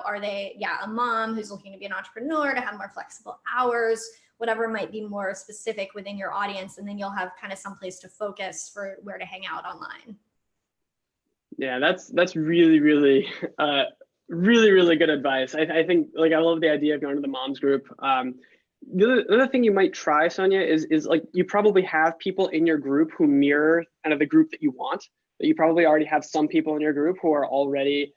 Are they, a mom who's looking to be an entrepreneur to have more flexible hours, whatever might be more specific within your audience. And then you'll have kind of someplace to focus for where to hang out online. Yeah, that's really, really, really, really good advice. I think I love the idea of going to the moms group. The other thing you might try, Sonia, is like you probably have people in your group who mirror kind of the group that you want. That you probably already have some people in your group who are already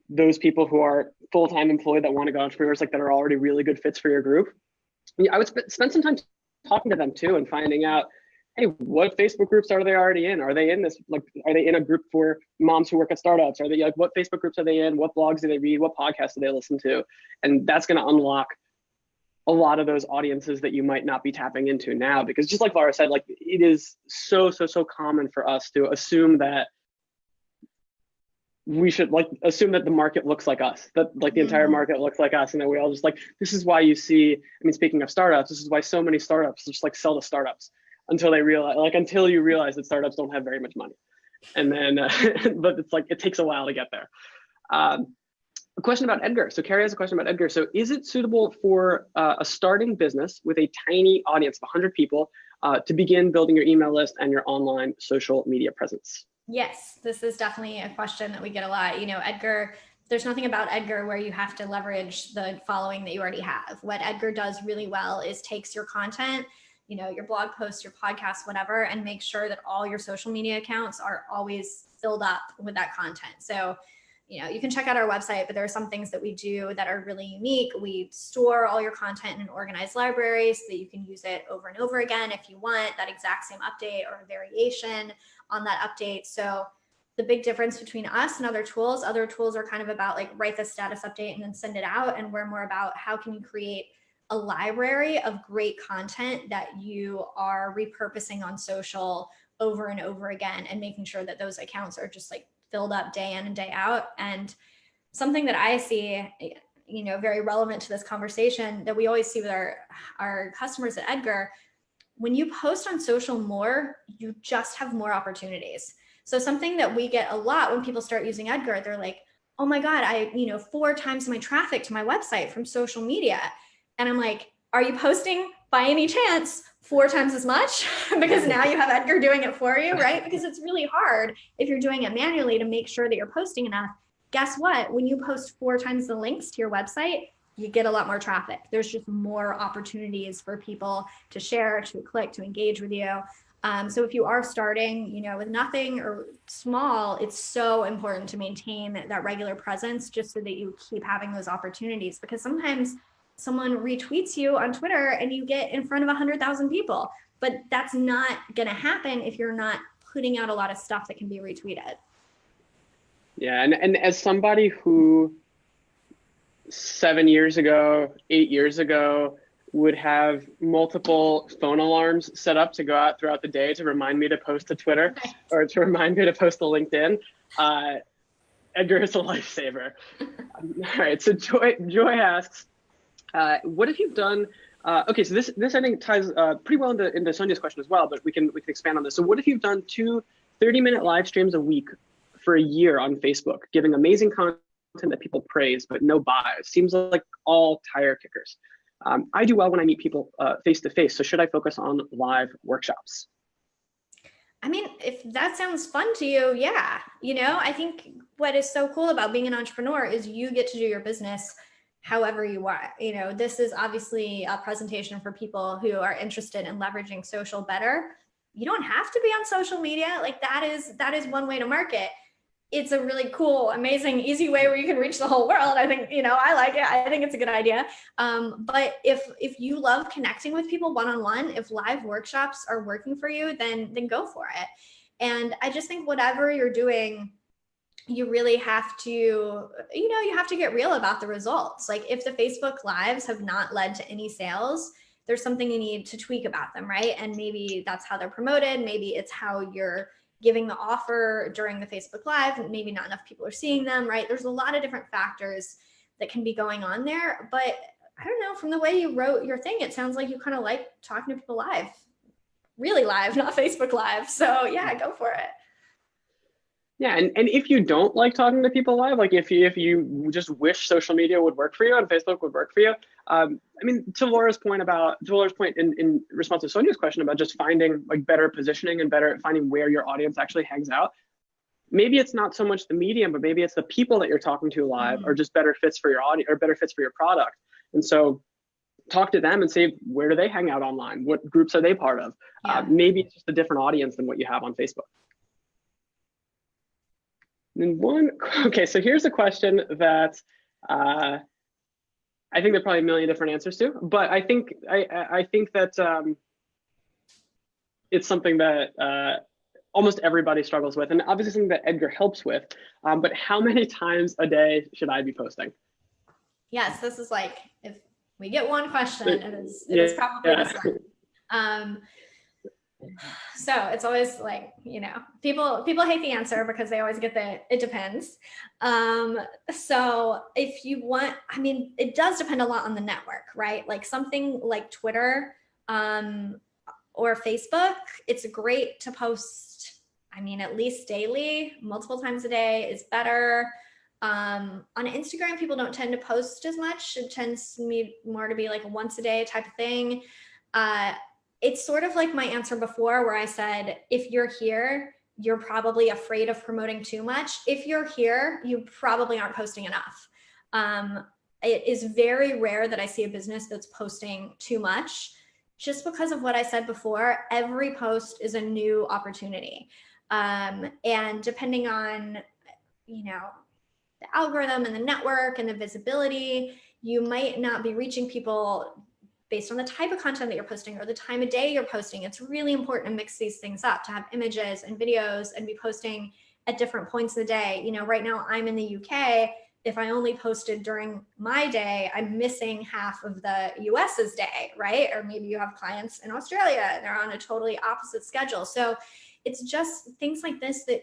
those people who are full-time employed that want to go entrepreneurs, like that are already really good fits for your group. I would spend some time talking to them too and finding out, hey, what Facebook groups are they already in? Are they in this, are they in a group for moms who work at startups? Are they what Facebook groups are they in? What blogs do they read? What podcasts do they listen to? And that's going to unlock a lot of those audiences that you might not be tapping into now, because just like Laura said, it is so common for us to assume that we should assume that the market looks like us, that the entire market looks like us, and that we all just this is why you see, speaking of startups, this is why so many startups just sell to startups until they realize, until you realize that startups don't have very much money. And then, but it's it takes a while to get there. A question about Edgar. So Carrie has a question about Edgar. So is it suitable for a starting business with a tiny audience of 100 people to begin building your email list and your online social media presence? Yes, this is definitely a question that we get a lot. Edgar, there's nothing about Edgar where you have to leverage the following that you already have. What Edgar does really well is takes your content, your blog posts, your podcast, whatever, and make sure that all your social media accounts are always filled up with that content. So you can check out our website, but there are some things that we do that are really unique. We store all your content in an organized library so that you can use it over and over again if you want that exact same update or a variation on that update. So the big difference between us and other tools are kind of about write the status update and then send it out. And we're more about how can you create a library of great content that you are repurposing on social over and over again, and making sure that those accounts are just filled up day in and day out. And something that I see, very relevant to this conversation that we always see with our customers at Edgar, when you post on social more, you just have more opportunities. So something that we get a lot when people start using Edgar, they're like, oh my God, 4 times my traffic to my website from social media. And I'm like, are you posting by any chance 4 times as much? Because now you have Edgar doing it for you, right? Because it's really hard if you're doing it manually to make sure that you're posting enough. Guess what? When you post 4 times the links to your website, you get a lot more traffic. There's just more opportunities for people to share, to click, to engage with you. So if you are starting, with nothing or small, it's so important to maintain that regular presence just so that you keep having those opportunities. Because sometimes someone retweets you on Twitter and you get in front of 100,000 people, but that's not going to happen if you're not putting out a lot of stuff that can be retweeted. Yeah, and as somebody who 7 years ago, 8 years ago, would have multiple phone alarms set up to go out throughout the day to remind me to post to Twitter or to remind me to post to LinkedIn, Edgar is a lifesaver. All right, so Joy asks, what have you done? Okay, so this I think ties pretty well into Sonia's question as well, but we can expand on this. So what if you've done 2 30-minute live streams a week for a year on Facebook, giving amazing content that people praise, but no buys. Seems like all tire kickers. I do well when I meet people face to face. So should I focus on live workshops? I mean, if that sounds fun to you, yeah. I think what is so cool about being an entrepreneur is you get to do your business however you want. This is obviously a presentation for people who are interested in leveraging social better. You don't have to be on social media. Like that is one way to market. It's a really cool, amazing, easy way where you can reach the whole world. I think, I like it. I think it's a good idea. But if you love connecting with people one-on-one, if live workshops are working for you, then go for it. And I just think whatever you're doing, you really have to, you have to get real about the results. Like if the Facebook Lives have not led to any sales, there's something you need to tweak about them, right? And maybe that's how they're promoted. Maybe it's how you're giving the offer during the Facebook Live, and maybe not enough people are seeing them, right? There's a lot of different factors that can be going on there. But I don't know, from the way you wrote your thing, it sounds like you kind of like talking to people live, really live, not Facebook Live. So yeah, go for it. Yeah, and if you don't like talking to people live, like if you just wish social media would work for you and Facebook would work for you, I mean, to Laura's point in response to Sonia's question about just finding like better positioning and better finding where your audience actually hangs out. Maybe it's not so much the medium, but maybe it's the people that you're talking to live are just better fits for your audience or better fits for your product. And so talk to them and say, where do they hang out online? What groups are they part of? Yeah. Maybe it's just a different audience than what you have on Facebook. Okay, so here's a question that I think there are probably a million different answers to, but I think that it's something that almost everybody struggles with, and obviously something that Edgar helps with. But how many times a day should I be posting? Yes, this is like if we get one question, it is probably this one. So it's always like, people hate the answer because they always get it depends. So if you want, I mean, it does depend a lot on the network, right? Like something like Twitter or Facebook, it's great to post, I mean, at least daily, multiple times a day is better. On Instagram, people don't tend to post as much. It tends to be more to be like a once a day type of thing. It's sort of like my answer before where I said, if you're here, you're probably afraid of promoting too much. If you're here, you probably aren't posting enough. It is very rare that I see a business that's posting too much. Just because of what I said before, every post is a new opportunity. And depending on, the algorithm and the network and the visibility, you might not be reaching people based on the type of content that you're posting or the time of day you're posting. It's really important to mix these things up, to have images and videos and be posting at different points of the day. Right now I'm in the UK. If I only posted during my day, I'm missing half of the US's day, right? Or maybe you have clients in Australia and they're on a totally opposite schedule. So it's just things like this that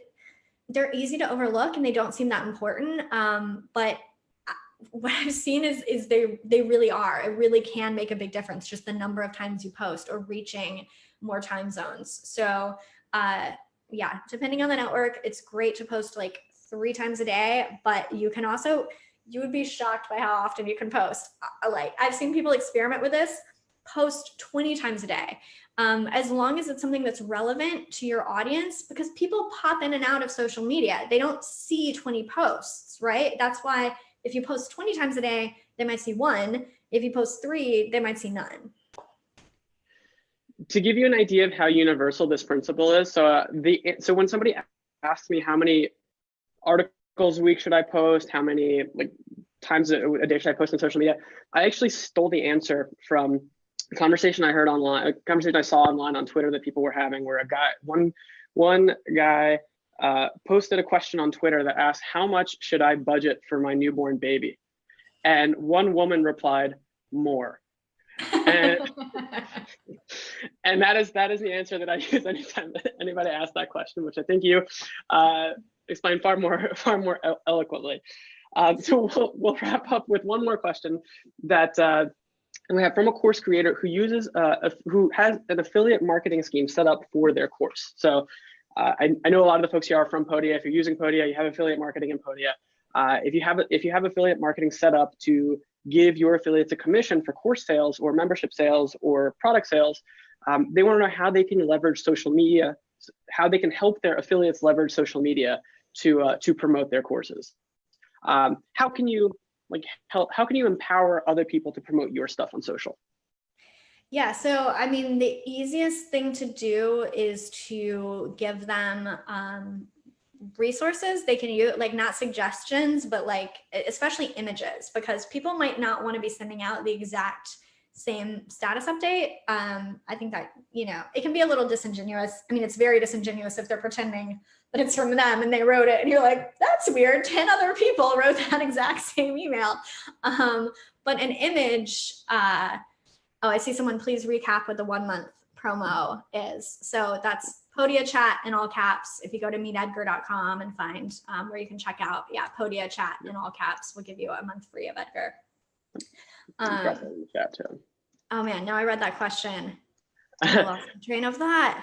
they're easy to overlook and they don't seem that important. But what I've seen is they really are. It really can make a big difference, just the number of times you post or reaching more time zones. So yeah, depending on the network, it's great to post like 3 times a day, but you would be shocked by how often you can post. Like I've seen people experiment with this, post 20 times a day. As long as it's something that's relevant to your audience, because people pop in and out of social media. They don't see 20 posts, right? That's why if you post 20 times a day, they might see 1. If you post 3, they might see none. To give you an idea of how universal this principle is, so when somebody asks me how many articles a week should I post, how many times a day should I post on social media, I actually stole the answer from a conversation I heard online, a conversation I saw online on Twitter that people were having, where one guy posted a question on Twitter that asked, how much should I budget for my newborn baby? And one woman replied, more. And, and that is the answer that I use anytime that anybody asks that question, which I think you explained far more eloquently. So we'll wrap up with one more question that we have from a course creator who uses who has an affiliate marketing scheme set up for their course. So I know a lot of the folks here are from Podia. If you're using Podia, you have affiliate marketing in Podia. if you have affiliate marketing set up to give your affiliates a commission for course sales or membership sales or product sales, they want to know how they can leverage social media, how they can help their affiliates leverage social media to promote their courses. How can you how can you empower other people to promote your stuff on social? Yeah, so I mean, the easiest thing to do is to give them resources they can use, like not suggestions, but like especially images, because people might not want to be sending out the exact same status update. I think that, it can be a little disingenuous. I mean, it's very disingenuous if they're pretending that it's from them and they wrote it and you're like, that's weird. 10 other people wrote that exact same email. But an image, oh, I see someone, please recap what the 1 month promo is. So that's Podia Chat in all caps. If you go to MeetEdgar.com and find where you can check out, Podia Chat in all caps will give you a month free of Edgar. Oh man, now I read that question. I lost the train of thought.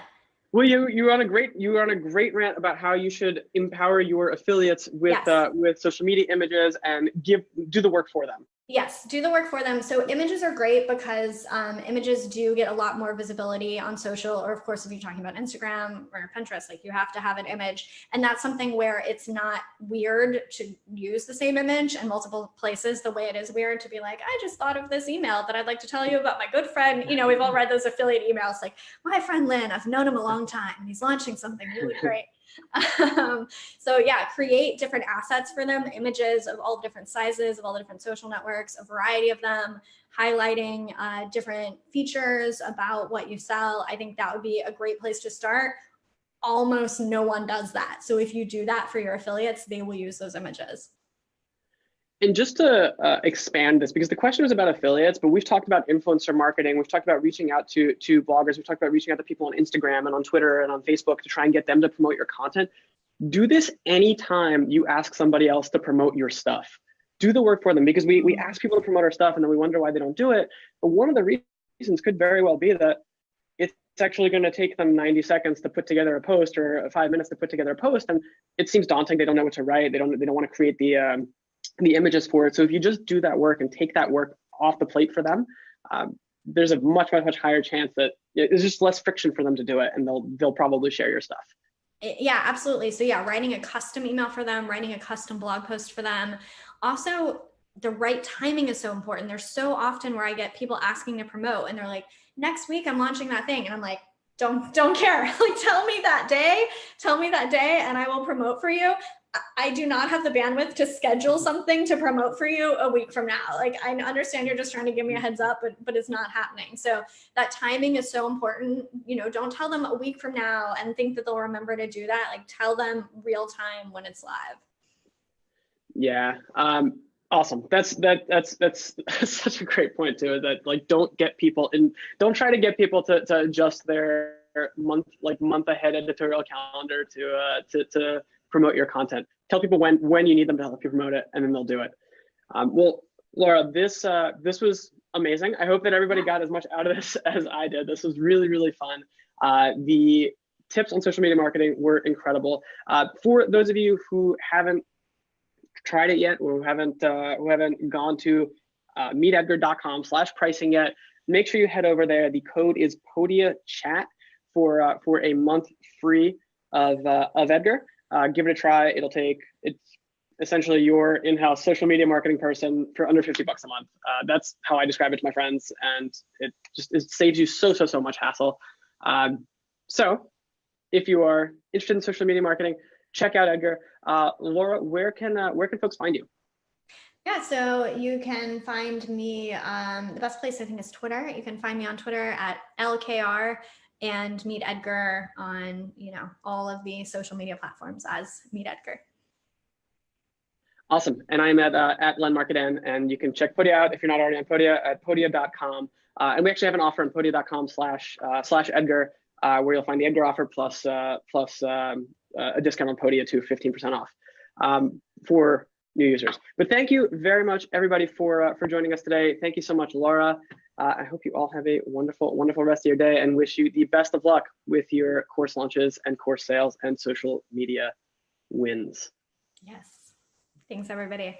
Well, you were on a great rant about how you should empower your affiliates with with social media images and do the work for them. Yes, do the work for them. So images are great because images do get a lot more visibility on social, or of course, if you're talking about Instagram or Pinterest, like you have to have an image. And that's something where it's not weird to use the same image in multiple places, the way it is weird to be like, I just thought of this email that I'd like to tell you about my good friend. We've all read those affiliate emails, like my friend Lynn, I've known him a long time and he's launching something really great. So yeah, create different assets for them, images of all different sizes, of all the different social networks, a variety of them, highlighting different features about what you sell. I think that would be a great place to start. Almost no one does that. So if you do that for your affiliates, they will use those images. And just to expand this, because the question was about affiliates, but we've talked about influencer marketing. We've talked about reaching out to bloggers. We've talked about reaching out to people on Instagram and on Twitter and on Facebook to try and get them to promote your content. Do this anytime you ask somebody else to promote your stuff. Do the work for them, because we ask people to promote our stuff and then we wonder why they don't do it. But one of the reasons could very well be that it's actually going to take them 90 seconds to put together a post, or 5 minutes to put together a post, and it seems daunting. They don't know what to write. They don't want to create the images for it. So if you just do that work and take that work off the plate for them, there's a much higher chance that there's just less friction for them to do it, and they'll probably share your stuff. Yeah, absolutely. So yeah, writing a custom email for them, writing a custom blog post for them. Also, the right timing is so important. There's so often where I get people asking to promote and they're like, next week I'm launching that thing. And I'm like, don't care. Like, tell me that day and I will promote for you. I do not have the bandwidth to schedule something to promote for you a week from now. Like, I understand you're just trying to give me a heads up, but it's not happening. So that timing is so important. Don't tell them a week from now and think that they'll remember to do that. Like, tell them real time when it's live. Yeah. Awesome. That's such a great point too, that like, don't try to get people to adjust their month ahead editorial calendar to promote your content. Tell people when you need them to help you promote it, and then they'll do it. Well, Laura, this was amazing. I hope that everybody got as much out of this as I did. This was really, really fun. The tips on social media marketing were incredible. For those of you who haven't tried it yet, or who haven't gone to meetedgar.com/pricing yet, make sure you head over there. The code is Podia Chat for a month free of Edgar. Give it a try. It's essentially your in-house social media marketing person for under $50 a month. That's how I describe it to my friends, and it saves you so much hassle. So if you are interested in social media marketing, check out Edgar. Laura, where can folks find you? Yeah, so you can find me, the best place I think is Twitter. You can find me on Twitter at LKR, and MeetEdgar on all of the social media platforms as MeetEdgar. Awesome. And I'm at Len Markidan, and you can check Podia out if you're not already on Podia at podia.com. And we actually have an offer on podia.com/Edgar, where you'll find the Edgar offer plus a discount on Podia to 15% off for new users. But thank you very much, everybody, for joining us today. Thank you so much, Laura. I hope you all have a wonderful rest of your day, and wish you the best of luck with your course launches and course sales and social media wins. Yes. Thanks, everybody.